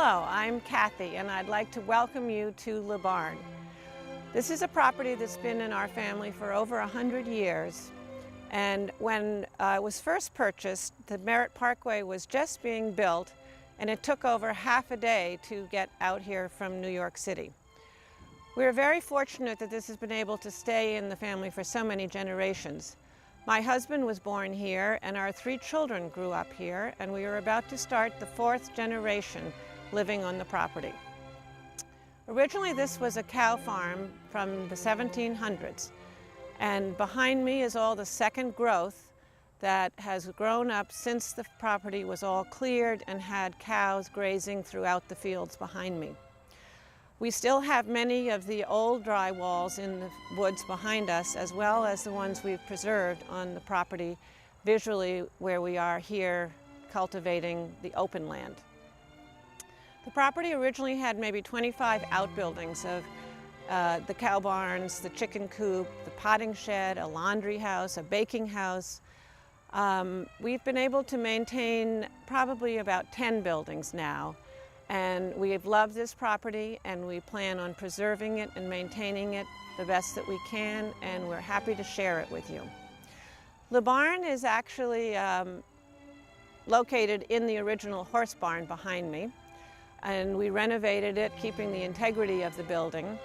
Hello, I'm Kathy, and I'd like to welcome you to Le Barn. This is a property that's been in our family for over 100 years. And when it was first purchased, the Merritt Parkway was just being built, and it took over half a day to get out here from New York City. We're very fortunate that this has been able to stay in the family for so many generations. My husband was born here, and our 3 children grew up here, and we are about to start the 4th generation living on the property. Originally, this was a cow farm from the 1700s, and behind me is all the second growth that has grown up since the property was all cleared and had cows grazing throughout the fields behind me. We still have many of the old dry walls in the woods behind us, as well as the ones we've preserved on the property visually where we are here cultivating the open land. The property originally had maybe 25 outbuildings of the cow barns, the chicken coop, the potting shed, a laundry house, a baking house. We've been able to maintain probably about 10 buildings now. And we have loved this property, and we plan on preserving it and maintaining it the best that we can, and we're happy to share it with you. Le Barn is actually located in the original horse barn behind me, and we renovated it, keeping the integrity of the building.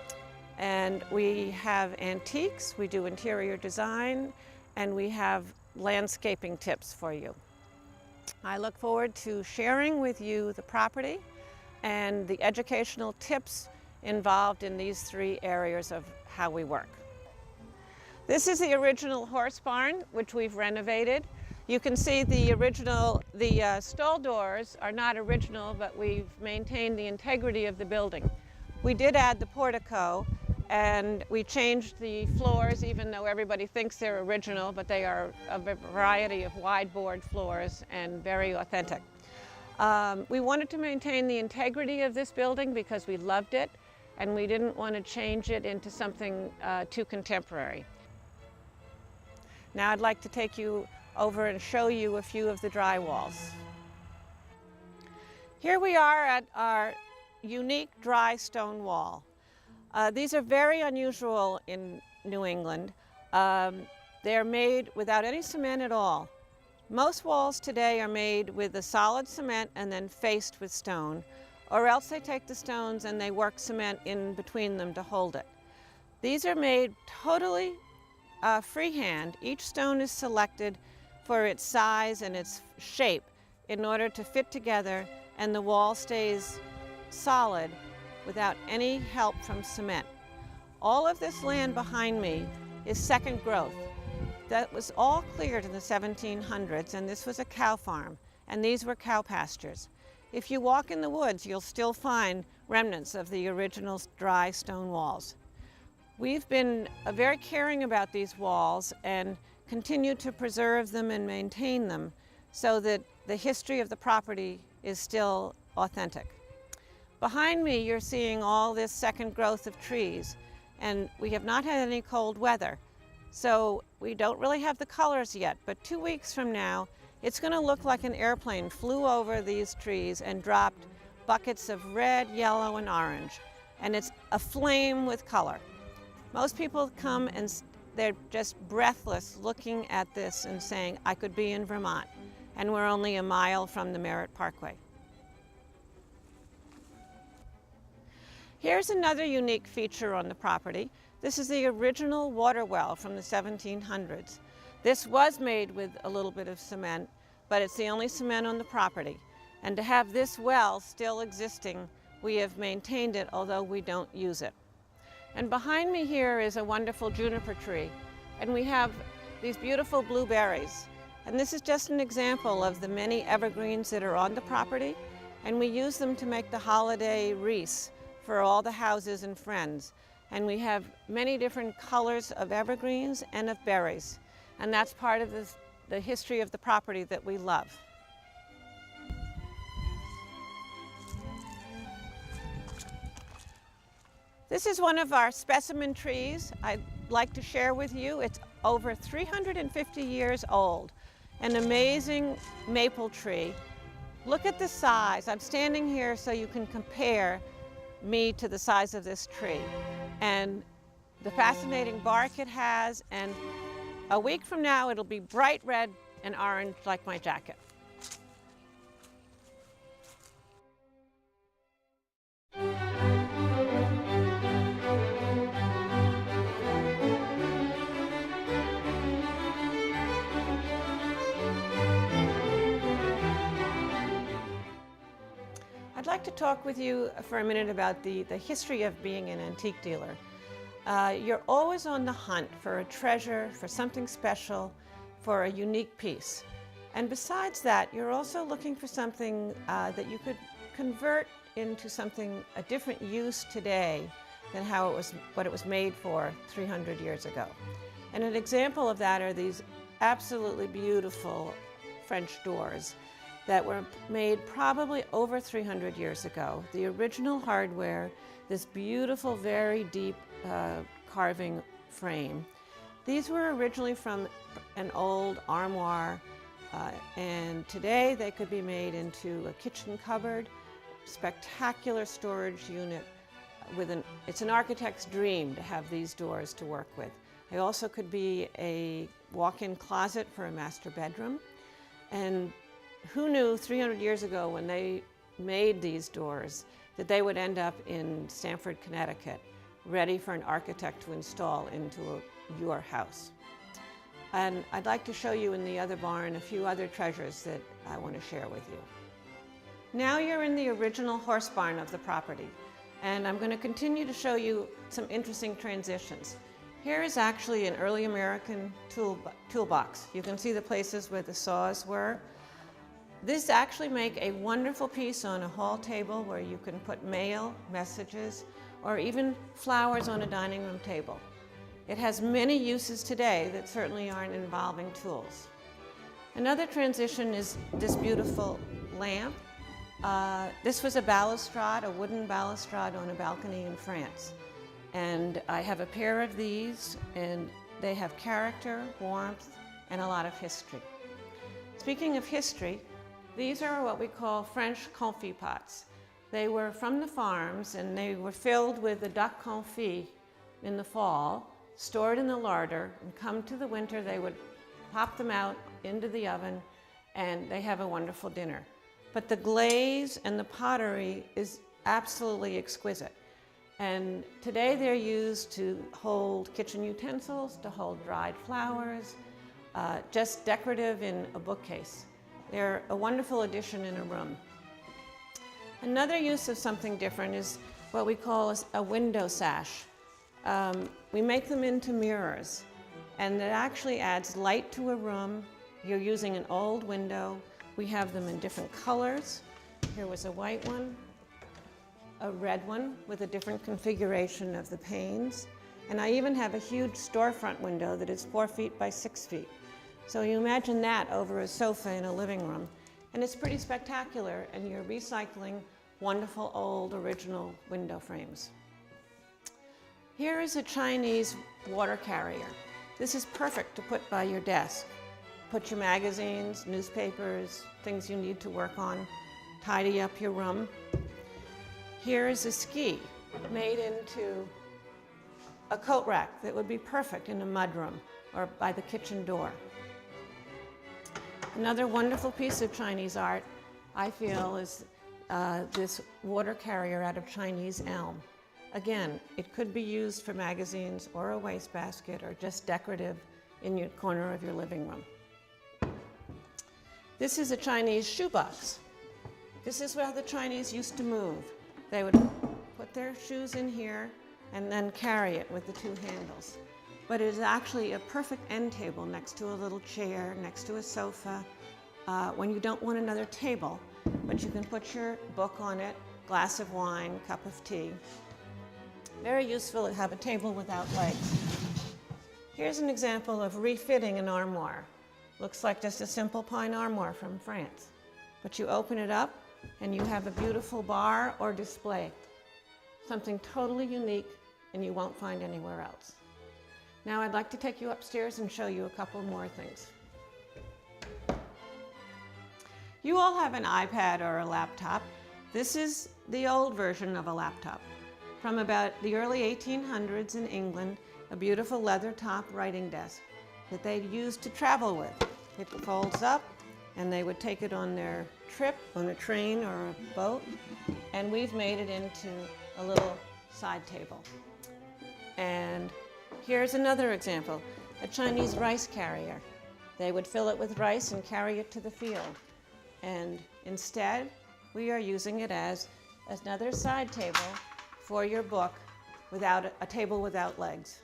And we have antiques, we do interior design, and we have landscaping tips for you. I look forward to sharing with you the property and the educational tips involved in these 3 areas of how we work. This is the original horse barn, which we've renovated. You can see the stall doors are not original, but we've maintained the integrity of the building. We did add the portico, and we changed the floors, even though everybody thinks they're original, but they are a variety of wide board floors and very authentic. We wanted to maintain the integrity of this building because we loved it, and we didn't want to change it into something too contemporary. Now I'd like to take you over and show you a few of the dry walls. Here we are at our unique dry stone wall. These are very unusual in New England. They're made without any cement at all. Most walls today are made with a solid cement and then faced with stone, or else they take the stones and they work cement in between them to hold it. These are made totally freehand. Each stone is selected for its size and its shape in order to fit together, and the wall stays solid without any help from cement. All of this land behind me is second growth. That was all cleared in the 1700s, and this was a cow farm, and these were cow pastures. If you walk in the woods, you'll still find remnants of the original dry stone walls. We've been very caring about these walls and continue to preserve them and maintain them so that the history of the property is still authentic. Behind me, you're seeing all this second growth of trees, and we have not had any cold weather. So we don't really have the colors yet, but 2 weeks from now, it's going to look like an airplane flew over these trees and dropped buckets of red, yellow, and orange. And it's aflame with color. Most people come and they're just breathless looking at this and saying, I could be in Vermont. And we're only a mile from the Merritt Parkway. Here's another unique feature on the property. This is the original water well from the 1700s. This was made with a little bit of cement, but it's the only cement on the property. And to have this well still existing, we have maintained it, although we don't use it. And behind me here is a wonderful juniper tree, and we have these beautiful blueberries. And this is just an example of the many evergreens that are on the property, and we use them to make the holiday wreaths for all the houses and friends. And we have many different colors of evergreens and of berries. And that's part of the history of the property that we love. This is one of our specimen trees I'd like to share with you. It's over 350 years old, an amazing maple tree Look at the size. I'm standing here so you can compare me to the size of this tree and the fascinating bark it has, and a week from now it'll be bright red and orange like my jacket. I'd like to talk with you for a minute about the history of being an antique dealer. You're always on the hunt for a treasure, for something special, for a unique piece. And besides that, you're also looking for something that you could convert into something, a different use today than what it was made for 300 years ago. And an example of that are these absolutely beautiful French doors that were made probably over 300 years ago. The original hardware, this beautiful, very deep carving frame. These were originally from an old armoire, and today they could be made into a kitchen cupboard, spectacular storage unit. It's an architect's dream to have these doors to work with. They also could be a walk-in closet for a master bedroom. And who knew 300 years ago when they made these doors that they would end up in Stamford, Connecticut, ready for an architect to install into your house. And I'd like to show you in the other barn a few other treasures that I want to share with you. Now you're in the original horse barn of the property, and I'm going to continue to show you some interesting transitions. Here is actually an early American toolbox. You can see the places where the saws were. This actually make a wonderful piece on a hall table where you can put mail, messages, or even flowers on a dining room table. It has many uses today that certainly aren't involving tools. Another transition is this beautiful lamp. This was a balustrade, a wooden balustrade on a balcony in France. And I have a pair of these, and they have character, warmth, and a lot of history. Speaking of history, these are what we call French confit pots. They were from the farms, and they were filled with the duck confit in the fall, stored in the larder, and come to the winter they would pop them out into the oven, and they have a wonderful dinner. But the glaze and the pottery is absolutely exquisite. And today they're used to hold kitchen utensils, to hold dried flowers, just decorative in a bookcase. They're a wonderful addition in a room. Another use of something different is what we call a window sash. We make them into mirrors, and it actually adds light to a room. You're using an old window. We have them in different colors. Here was a white one, a red one with a different configuration of the panes. And I even have a huge storefront window that is 4 feet by 6 feet. So you imagine that over a sofa in a living room. And it's pretty spectacular, and you're recycling wonderful old original window frames. Here is a Chinese water carrier. This is perfect to put by your desk. Put your magazines, newspapers, things you need to work on, tidy up your room. Here is a ski made into a coat rack that would be perfect in a mudroom or by the kitchen door. Another wonderful piece of Chinese art, I feel, is this water carrier out of Chinese elm. Again, it could be used for magazines or a wastebasket or just decorative in your corner of your living room. This is a Chinese shoebox. This is where the Chinese used to move. They would put their shoes in here and then carry it with the two handles. But it is actually a perfect end table next to a little chair, next to a sofa, when you don't want another table, but you can put your book on it, glass of wine, cup of tea. Very useful to have a table without legs. Here's an example of refitting an armoire. Looks like just a simple pine armoire from France. But you open it up and you have a beautiful bar or display. Something totally unique and you won't find anywhere else. Now I'd like to take you upstairs and show you a couple more things. You all have an iPad or a laptop. This is the old version of a laptop. From about the early 1800s in England, a beautiful leather-top writing desk that they used to travel with. It folds up, and they would take it on their trip on a train or a boat, and we've made it into a little side table. And here's another example, a Chinese rice carrier. They would fill it with rice and carry it to the field. And instead, we are using it as another side table for your book, without a table without legs.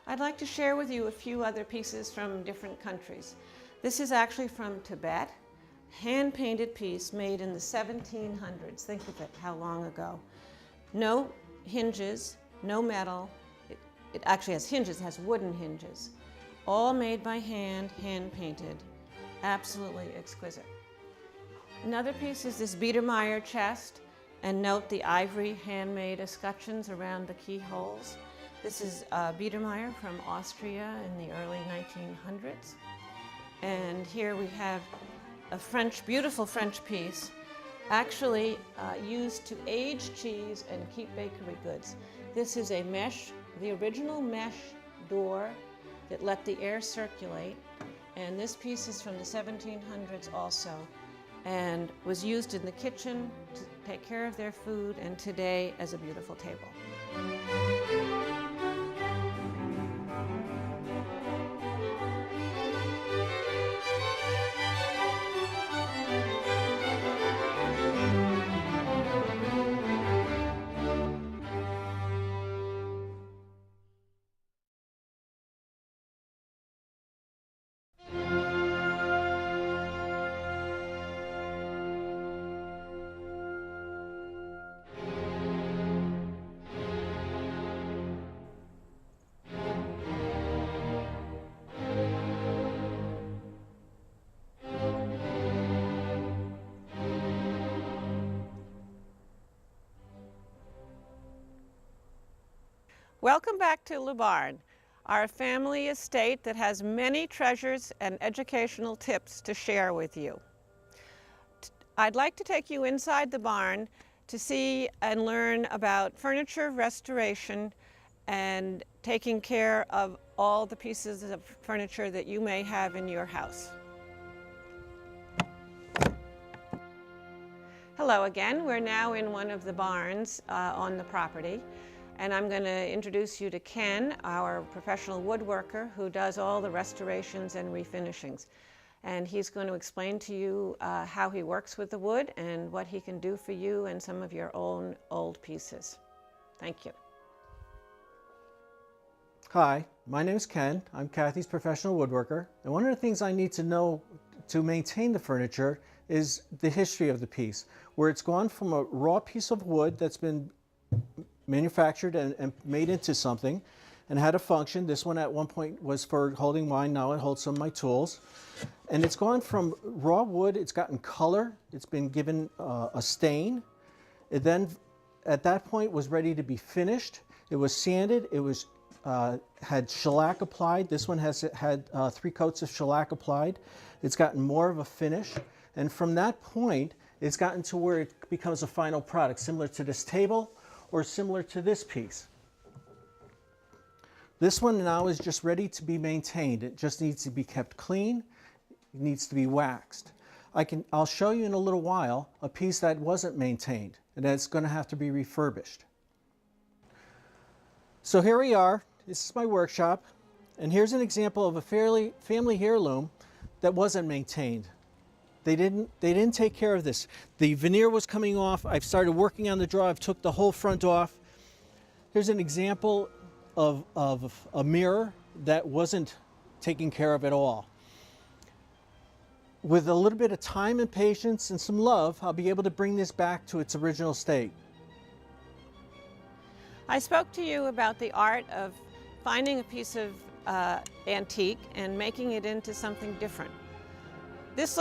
I'd like to share with you a few other pieces from different countries. This is actually from Tibet, hand-painted piece made in the 1700s. Think of it, how long ago. No hinges, no metal. It actually has hinges, it has wooden hinges. All made by hand, hand-painted. Absolutely exquisite. Another piece is this Biedermeier chest, and note the ivory handmade escutcheons around the keyholes. This is Biedermeier from Austria in the early 1900s. And here we have a beautiful French piece, actually used to age cheese and keep bakery goods. This is a mesh, the original mesh door that let the air circulate. And this piece is from the 1700s also, and was used in the kitchen to take care of their food, and today as a beautiful table. Welcome back to Le Barn, our family estate that has many treasures and educational tips to share with you. I'd like to take you inside the barn to see and learn about furniture restoration and taking care of all the pieces of furniture that you may have in your house. Hello again. We're now in one of the barns on the property. And I'm going to introduce you to Ken, our professional woodworker who does all the restorations and refinishings. And he's going to explain to you how he works with the wood and what he can do for you and some of your own old pieces. Thank you. Hi, my name is Ken. I'm Kathy's professional woodworker. And one of the things I need to know to maintain the furniture is the history of the piece, where it's gone from a raw piece of wood that's been manufactured and made into something and had a function. This one at one point was for holding wine, now it holds some of my tools. And it's gone from raw wood, it's gotten color, it's been given a stain. It then, at that point, was ready to be finished. It was sanded, it was had shellac applied. This one has had 3 coats of shellac applied. It's gotten more of a finish. And from that point, it's gotten to where it becomes a final product, similar to this table, or similar to this piece. This one now is just ready to be maintained. It just needs to be kept clean. It needs to be waxed. I'll show you in a little while a piece that wasn't maintained and that's going to have to be refurbished. So here we are. This is my workshop, and here's an example of a family heirloom that wasn't maintained. They didn't take care of this. The veneer was coming off. I've started working on the drawer. I've took the whole front off. Here's an example of a mirror that wasn't taken care of at all. With a little bit of time and patience and some love, I'll be able to bring this back to its original state. I spoke to you about the art of finding a piece of antique and making it into something different. This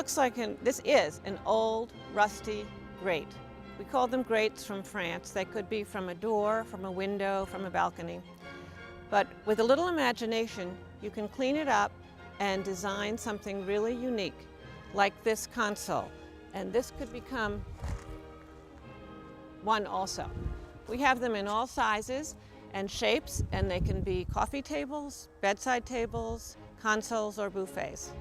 is an old, rusty grate. We call them grates from France. They could be from a door, from a window, from a balcony. But with a little imagination, you can clean it up and design something really unique, like this console. And this could become one also. We have them in all sizes and shapes, and they can be coffee tables, bedside tables, consoles, or buffets.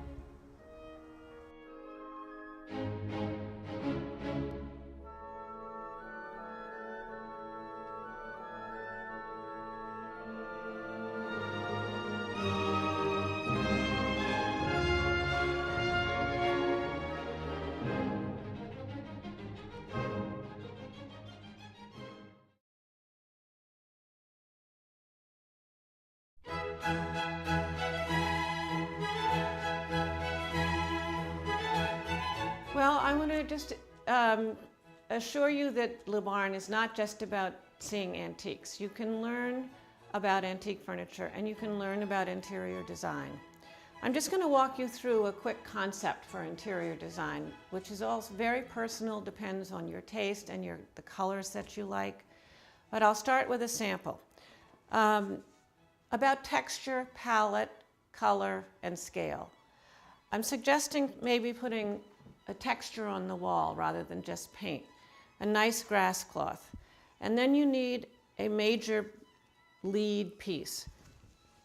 Well, I want to just assure you that Le Barn is not just about seeing antiques. You can learn about antique furniture and you can learn about interior design. I'm just going to walk you through a quick concept for interior design, which is also very personal, depends on your taste and the colors that you like. But I'll start with a sample. About texture, palette, color, and scale. I'm suggesting maybe putting a texture on the wall rather than just paint, a nice grass cloth. And then you need a major lead piece.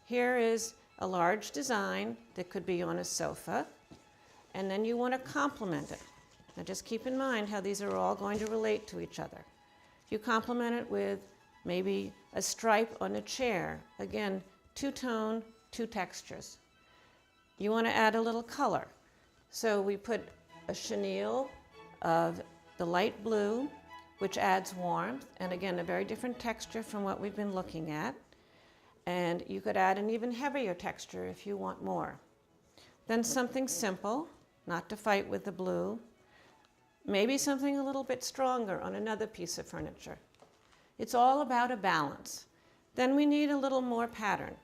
Here is a large design that could be on a sofa, and then you want to complement it. Now just keep in mind how these are all going to relate to each other. You complement it with maybe a stripe on a chair. Again, two-tone, two textures. You want to add a little color. So we put a chenille of the light blue, which adds warmth, and again, a very different texture from what we've been looking at. And you could add an even heavier texture if you want more. Then something simple, not to fight with the blue. Maybe something a little bit stronger on another piece of furniture. It's all about a balance. Then we need a little more pattern.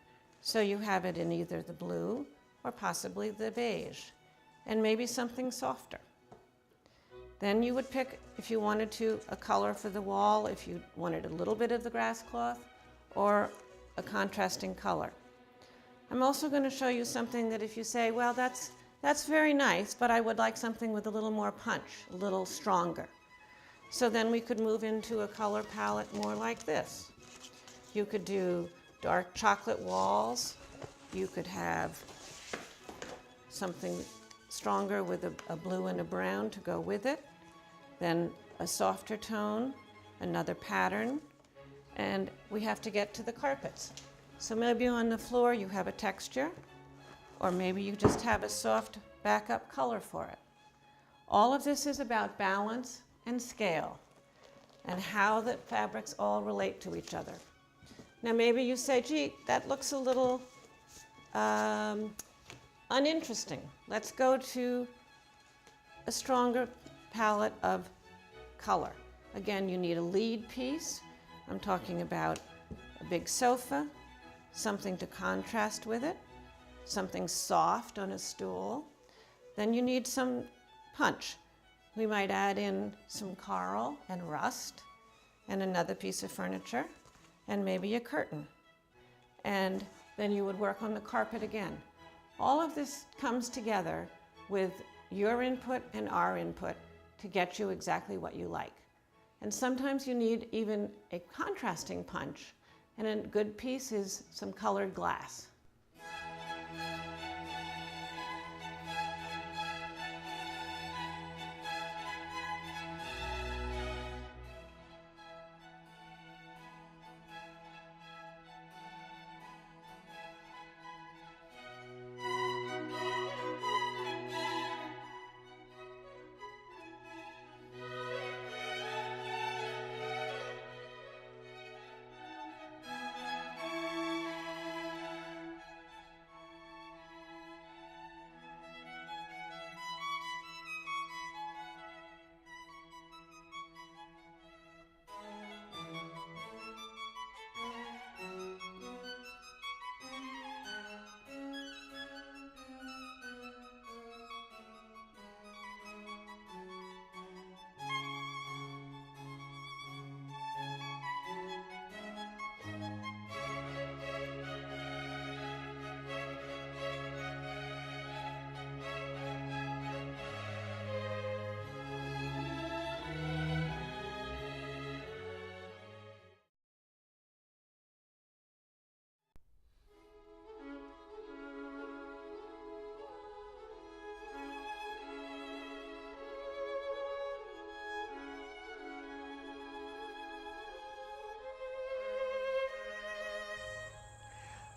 So you have it in either the blue or possibly the beige, and maybe something softer. Then you would pick, if you wanted to, a color for the wall, if you wanted a little bit of the grass cloth, or a contrasting color. I'm also going to show you something that if you say, well, that's very nice, but I would like something with a little more punch, a little stronger. So then we could move into a color palette more like this. You could do dark chocolate walls. You could have something stronger with a blue and a brown to go with it. Then a softer tone, another pattern. And we have to get to the carpets. So maybe on the floor you have a texture, or maybe you just have a soft backup color for it. All of this is about balance and scale, and how the fabrics all relate to each other. Now maybe you say, gee, that looks a little uninteresting. Let's go to a stronger palette of color. Again, you need a lead piece. I'm talking about a big sofa, something to contrast with it, something soft on a stool. Then you need some punch. We might add in some coral and rust and another piece of furniture and maybe a curtain. And then you would work on the carpet again. All of this comes together with your input and our input to get you exactly what you like. And sometimes you need even a contrasting punch, and a good piece is some colored glass.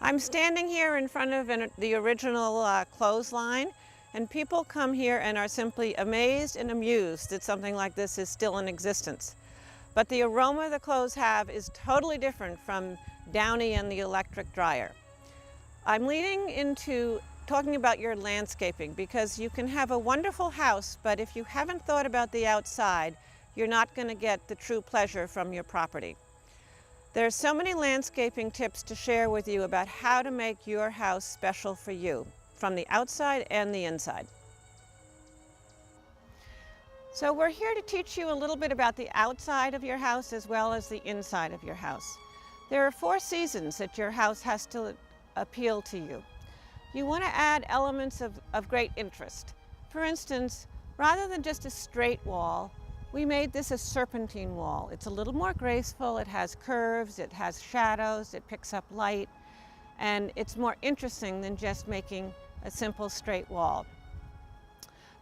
I'm standing here in front of the original clothesline, and people come here and are simply amazed and amused that something like this is still in existence. But the aroma the clothes have is totally different from Downy and the electric dryer. I'm leading into talking about your landscaping, because you can have a wonderful house, but if you haven't thought about the outside, you're not going to get the true pleasure from your property. There's so many landscaping tips to share with you about how to make your house special for you, from the outside and the inside. So we're here to teach you a little bit about the outside of your house as well as the inside of your house. There are 4 seasons that your house has to appeal to you. You want to add elements of great interest. For instance, rather than just a straight wall, we made this a serpentine wall. It's a little more graceful, it has curves, it has shadows, it picks up light, and it's more interesting than just making a simple straight wall.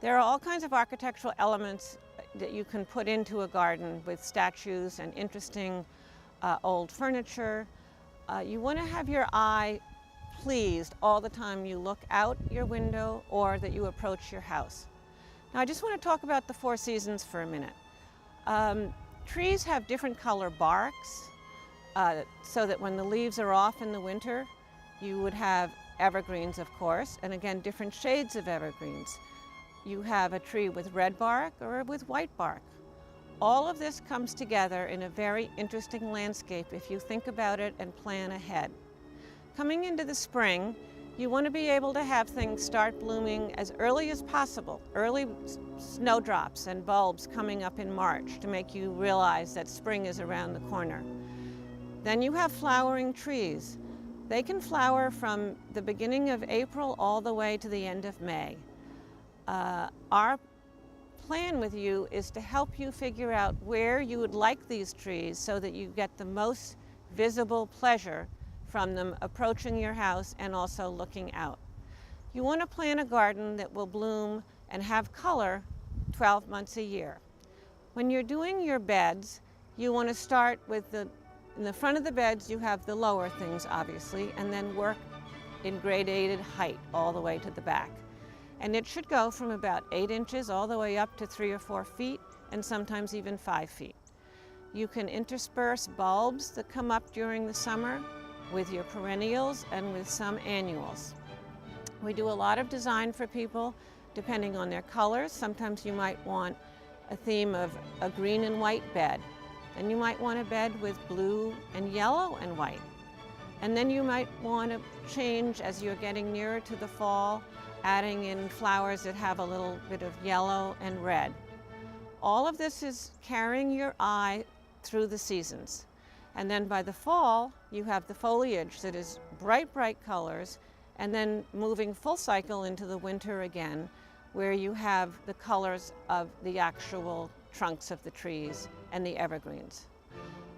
There are all kinds of architectural elements that you can put into a garden with statues and interesting old furniture. You want to have your eye pleased all the time you look out your window or that you approach your house. Now I just want to talk about the 4 seasons for a minute. Trees have different color barks, so that when the leaves are off in the winter, you would have evergreens, of course, and again different shades of evergreens. You have a tree with red bark or with white bark. All of this comes together in a very interesting landscape if you think about it and plan ahead. Coming into the spring, you want to be able to have things start blooming as early as possible. Early snowdrops and bulbs coming up in March to make you realize that spring is around the corner. Then you have flowering trees. They can flower from the beginning of April all the way to the end of May. Our plan with you is to help you figure out where you would like these trees so that you get the most visible pleasure from them approaching your house and also looking out. You want to plant a garden that will bloom and have color 12 months a year. When you're doing your beds, you want to start with in the front of the beds you have the lower things obviously, and then work in gradated height all the way to the back. And it should go from about 8 inches all the way up to 3 or 4 feet, and sometimes even 5 feet. You can intersperse bulbs that come up during the summer with your perennials and with some annuals. We do a lot of design for people depending on their colors. Sometimes you might want a theme of a green and white bed. Then you might want a bed with blue and yellow and white. And then you might want to change as you're getting nearer to the fall, adding in flowers that have a little bit of yellow and red. All of this is carrying your eye through the seasons. And then by the fall, you have the foliage that is bright, bright colors, and then moving full cycle into the winter again, where you have the colors of the actual trunks of the trees and the evergreens.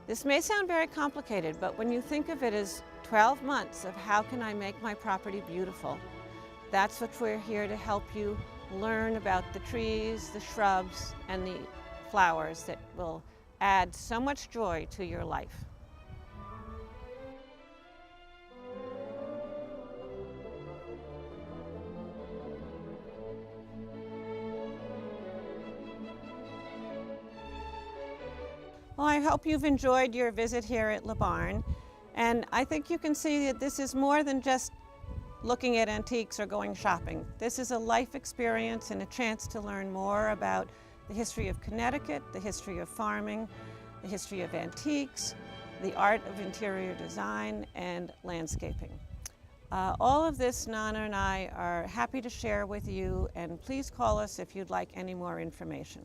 This may sound very complicated, but when you think of it as 12 months of how can I make my property beautiful, that's what we're here to help you learn about the trees, the shrubs, and the flowers that will add so much joy to your life. Well, I hope you've enjoyed your visit here at Le Barn, and I think you can see that this is more than just looking at antiques or going shopping. This is a life experience and a chance to learn more about the history of Connecticut, the history of farming, the history of antiques, the art of interior design, and landscaping. All of this Nana and I are happy to share with you, and please call us if you'd like any more information.